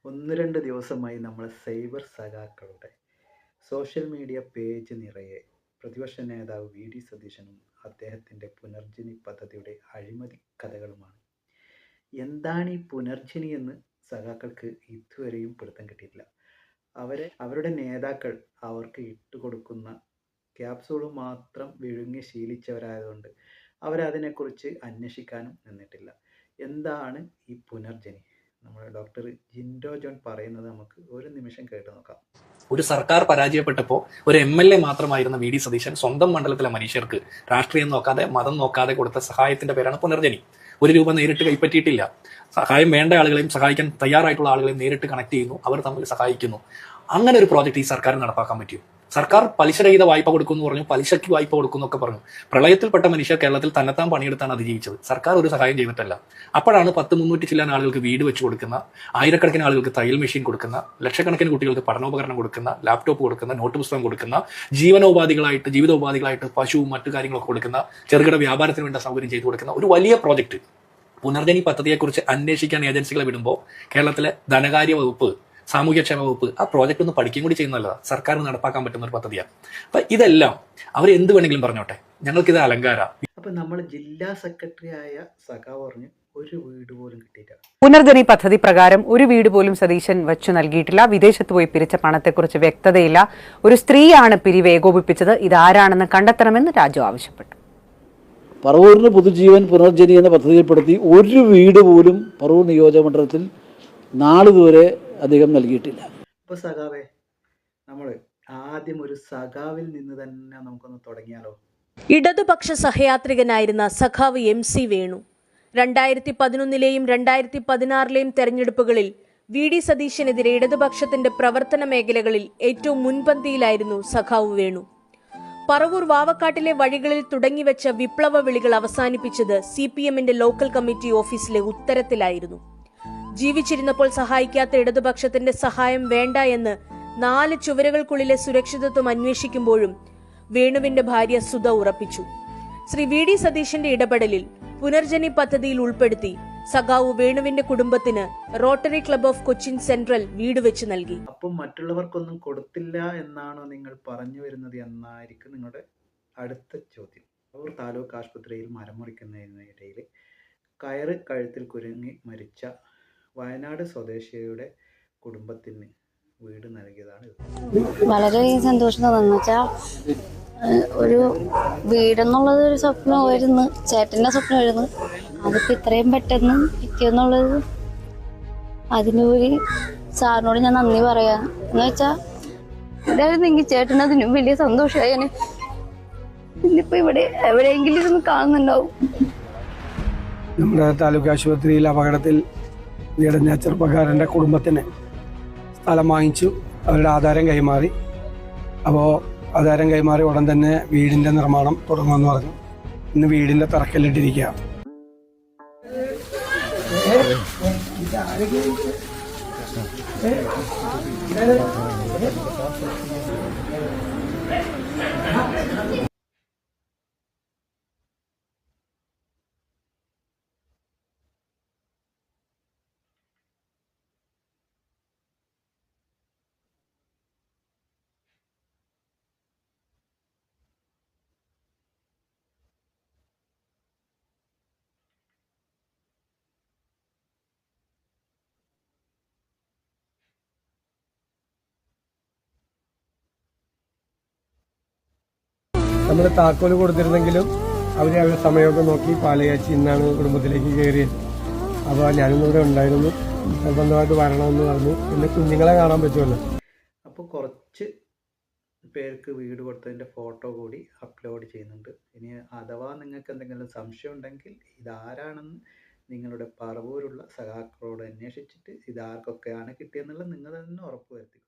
ഒന്ന് രണ്ട് ദിവസമായി നമ്മൾ സൈബർ സഖാക്കളുടെ സോഷ്യൽ മീഡിയ പേജ് നിറയെ പ്രതിപക്ഷ നേതാവ് വി.ഡി. സതീശനും അദ്ദേഹത്തിൻ്റെ പുനർജനി പദ്ധതിയുടെ അഴിമതി കഥകളുമാണ്. എന്താണ് ഈ പുനർജനി എന്ന് സഖാക്കൾക്ക് ഇതുവരെയും പിടുത്തം കിട്ടിയിട്ടില്ല. അവരുടെ നേതാക്കൾ അവർക്ക് ഇട്ടുകൊടുക്കുന്ന ക്യാപ്സൂള് മാത്രം വിഴുങ്ങി ശീലിച്ചവരായതുകൊണ്ട് അവരതിനെക്കുറിച്ച് അന്വേഷിക്കാനും നിന്നിട്ടില്ല. എന്താണ് ഈ പുനർജനി? നമ്മുടെ ഡോക്ടർ ജിൻഡോ ജോൺ പറയുന്നത് നമുക്ക് ഒരു നിമിഷം കേട്ട് നോക്കാം. ഒരു സർക്കാർ പരാജയപ്പെട്ടപ്പോൾ ഒരു MLA മാത്രമായിരുന്ന വി.ഡി. സതീശൻ സ്വന്തം മണ്ഡലത്തിലെ മനുഷ്യർക്ക് രാഷ്ട്രീയം നോക്കാതെ മതം നോക്കാതെ കൊടുത്ത സഹായത്തിന്റെ പേരാണ് പുനർജനി. ഒരു രൂപ നേരിട്ട് കൈപ്പറ്റിയിട്ടില്ല. സഹായം വേണ്ട ആളുകളെയും സഹായിക്കാൻ തയ്യാറായിട്ടുള്ള ആളുകളെയും നേരിട്ട് കണക്ട് ചെയ്യുന്നു, അവർ തമ്മിൽ സഹായിക്കുന്നു. അങ്ങനെ ഒരു പ്രോജക്റ്റ് ഈ സർക്കാർ നടപ്പാക്കാൻ പറ്റും. സർക്കാർ പലിശരഹിത വായ്പ കൊടുക്കുമെന്ന് പറഞ്ഞു, പലിശയ്ക്ക് വായ്പ കൊടുക്കുന്നൊക്കെ പറഞ്ഞു. പ്രളയത്തിൽപ്പെട്ട മനുഷ്യർ കേരളത്തിൽ തന്നെത്താൻ പണിയെടുത്താണ് അതിജീവിച്ചത്. സർക്കാർ ഒരു സഹായം ചെയ്തിട്ടല്ല. അപ്പോഴാണ് 300 ചില്ലാൻ ആളുകൾക്ക് വീട് വെച്ച് കൊടുക്കുന്ന, ആയിരക്കണക്കിന് ആളുകൾക്ക് തയ്യൽ മെഷീൻ കൊടുക്കുന്ന, ലക്ഷക്കണക്കിന് കുട്ടികൾക്ക് പഠനോപകരണം കൊടുക്കുന്ന, ലാപ്ടോപ്പ് കൊടുക്കുന്ന, നോട്ട് പുസ്തകം കൊടുക്കുന്ന, ജീവിതോപാധികളായിട്ട് പശുവും മറ്റു കാര്യങ്ങളൊക്കെ കൊടുക്കുന്ന, ചെറുകിട വ്യാപാരത്തിന് വേണ്ട സൗകര്യം ചെയ്തു കൊടുക്കുന്ന ഒരു വലിയ പ്രോജക്റ്റ്. പുനർജനി പദ്ധതിയെക്കുറിച്ച് അന്വേഷിക്കാൻ ഏജൻസികളെ വിടുമ്പോൾ കേരളത്തിലെ ധനകാര്യ വകുപ്പ്, സാമൂഹ്യക്ഷേമ വകുപ്പ് ആ പ്രോജക്റ്റ് ഒന്ന് പഠിക്കുകയും കൂടി ചെയ്യുന്നതല്ല, സർക്കാരിന് നടപ്പാക്കാൻ പറ്റുന്ന ഒരു പദ്ധതിയാണ്. അപ്പൊ ഇതെല്ലാം അവർ എന്ത് വേണമെങ്കിലും പറഞ്ഞോട്ടെ, ഞങ്ങൾക്കിത് അലങ്കാര. അപ്പൊ നമ്മൾ ജില്ലാ സെക്രട്ടറി ആയ സഖാവ് പറഞ്ഞ് ഒരു വീട് പോലും കിട്ടിയില്ല. പുനർജനി പദ്ധതി പ്രകാരം ഒരു വീട് പോലും സതീശൻ വച്ചു നൽകിയിട്ടില്ല. വിദേശത്ത് പോയി പിരിച്ച പണത്തെക്കുറിച്ച് വ്യക്തതയില്ല. ഒരു സ്ത്രീയാണ് പിരിവ് ഏകോപിപ്പിച്ചത്. ഇതാരാണെന്ന് കണ്ടെത്തണമെന്ന് രാജു ആവശ്യപ്പെട്ടു. പറവൂരിന് പുതുജീവൻ പുനർജനി എന്ന പദ്ധതിയിൽപ്പെടുത്തി ഒരു വീട് പോലും പറവൂർ നിയോജകമണ്ഡലത്തിൽ നാളിതുവരെ അദ്ദേഹം നൽകിയിട്ടില്ല. അപ്പോൾ സഖാവേ, നമ്മൾ ആദ്യം ഒരു സഖാവിൽ നിന്ന് തന്നെ നമുക്കൊന്ന് തുടങ്ങിയാലോ? ഇടതുപക്ഷ സഹയാത്രികനായിരുന്ന സഖാവ് MC വേണു 2011ലെയും 2016ലെയും തെരഞ്ഞെടുപ്പുകളിൽ വി.ഡി. സതീശനെതിരെ ഇടതുപക്ഷത്തിന്റെ പ്രവർത്തന മേഖലകളിൽ ഏറ്റവും മുൻപന്തിയിലായിരുന്നു സഖാവ് വേണു. പറവൂർ വാവക്കാട്ടിലെ വഴികളിൽ തുടങ്ങിവെച്ച വിപ്ലവ വിളികൾ അവസാനിപ്പിച്ചത് CPMന്റെ ലോക്കൽ കമ്മിറ്റി ഓഫീസിലെ ഉത്തരത്തിലായിരുന്നു. ജീവിച്ചിരുന്നപ്പോൾ സഹായിക്കാത്ത ഇടതുപക്ഷത്തിന്റെ സഹായം വേണ്ട എന്ന് 4 ചുവരുകൾക്കുള്ളിലെ സുരക്ഷിതത്വം അന്വേഷിക്കുമ്പോഴും വേണുവിന്റെ ഭാര്യ സുധ ഉറപ്പിച്ചു. ശ്രീ വി.ഡി. സതീശന്റെ ഇടപെടലിൽ പുനർജനി പദ്ധതിയിൽ ഉൾപ്പെടുത്തി സഖാവ് വേണുവിന്റെ കുടുംബത്തിന് rotary club of Cochin central വീട് വെച്ച് നൽകി. അപ്പം മറ്റുള്ളവർക്കൊന്നും കൊടുത്തില്ല എന്നാണോ നിങ്ങൾ പറഞ്ഞു വരുന്നത് എന്നായിരിക്കും നിങ്ങളുടെ അടുത്ത ചോദ്യം. പറവൂർ താലൂക്ക് ആശുപത്രിയിൽ മരം മുറിക്കുന്നതിനിടയിൽ കയറ് കഴുത്തിൽ കുരുങ്ങി മരിച്ച വയനാട് സ്വദേശിയുടെ കുടുംബത്തിന് വീട് നൽകിയതാണ്. വളരെ സന്തോഷം തോന്നുന്നു. വെച്ചാൽ ഒരു വീടെന്നുള്ളത് ഒരു സ്വപ്നമായിരുന്നു, ചേട്ടൻ്റെ സ്വപ്നമായിരുന്നു. അതിപ്പോൾ ഇത്രയും പെട്ടെന്ന് കിട്ടിയെന്നുള്ളത് അതിനൊരു സാറിനോട് ഞാൻ നന്ദി പറയാം. എന്ന് വെച്ചാൽ ഇതായിരുന്നെങ്കിൽ ചേട്ടന് അതിനും വലിയ സന്തോഷമായാണ്. ഇന്നിപ്പോൾ ഇവിടെ എവിടെയെങ്കിലും ഇരുന്ന് കാണുന്നുണ്ടാവും. നമ്മുടെ താലൂക്ക് ആശുപത്രിയിൽ അപകടത്തിൽ വീടഞ്ഞ ചെറുപ്പക്കാരൻ്റെ കുടുംബത്തിന് സ്ഥലം വാങ്ങിച്ചു, അവരുടെ ആധാരം കൈമാറി. അപ്പോൾ ആധാരം കൈമാറി ഉടൻ തന്നെ വീടിൻ്റെ നിർമ്മാണം തുടങ്ങുമെന്ന് പറഞ്ഞു. ഇന്ന് വീടിൻ്റെ തറക്കല്ലിട്ടിരിക്കുക. നമ്മൾ താക്കോല് കൊടുത്തിരുന്നെങ്കിലും അവരുടെ സമയമൊക്കെ നോക്കി പാലയാച്ചി ഇന്നാണ് കുടുംബത്തിലേക്ക് കയറിയത്. അപ്പോൾ ഞാനിന്നിവിടെ ഉണ്ടായിരുന്നു, നിർബന്ധമായിട്ട് വരണമെന്ന് പറഞ്ഞു. പിന്നെ കുഞ്ഞുങ്ങളെ കാണാൻ പറ്റുമല്ലോ. അപ്പോൾ കുറച്ച് പേർക്ക് വീട് കൊടുത്തതിൻ്റെ ഫോട്ടോ കൂടി അപ്ലോഡ് ചെയ്യുന്നുണ്ട്. ഇനി അഥവാ നിങ്ങൾക്ക് എന്തെങ്കിലും സംശയം ഉണ്ടെങ്കിൽ ഇതാരാണെന്ന് നിങ്ങളുടെ പറവൂരുള്ള സഖാക്കളോട് അന്വേഷിച്ചിട്ട് ഇതാർക്കൊക്കെയാണ് കിട്ടിയെന്നുള്ളത് നിങ്ങൾ തന്നെ ഉറപ്പ് വരുത്തിക്കും.